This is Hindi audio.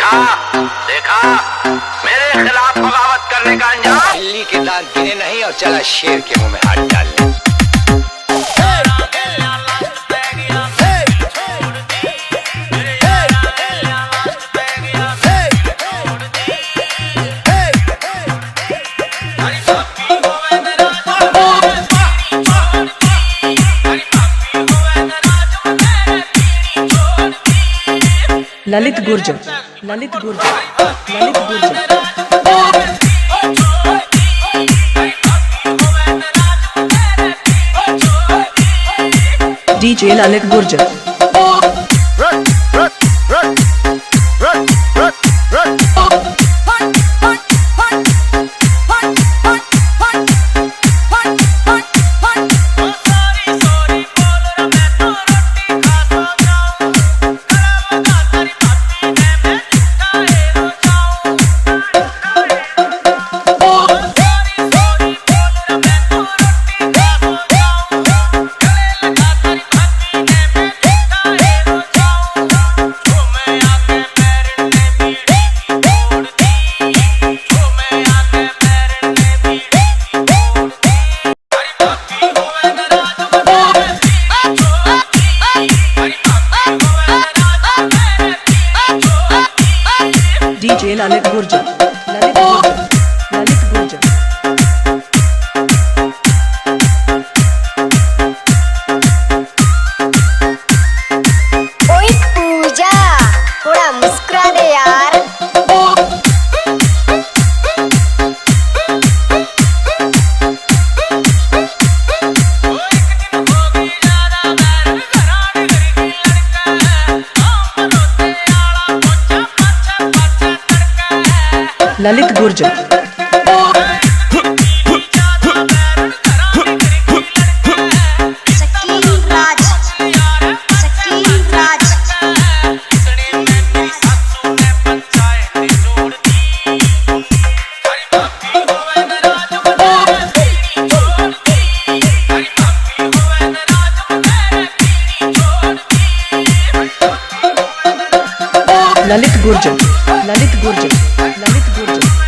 देखा देखा मेरे खिलाफ बगावत करने का अंजाम। बिल्ली के दांत गिने नहीं और चला शेर के मुंह में हाथ डाल ले। ललित गुर्जर, ललित गुर्जर, ललित गुर्जर, डीजे ललित गुर्जर। डीजे ललित गुर्जर, ललित गुर्जर, ललित गुर्जर। ओए पूजा, थोड़ा मुस्कुरा दे यार। ललित गुर्जर, शकील राज, शकील राज। ललित गुर्जर, ललित गुर्जर, ललित गुर्जर।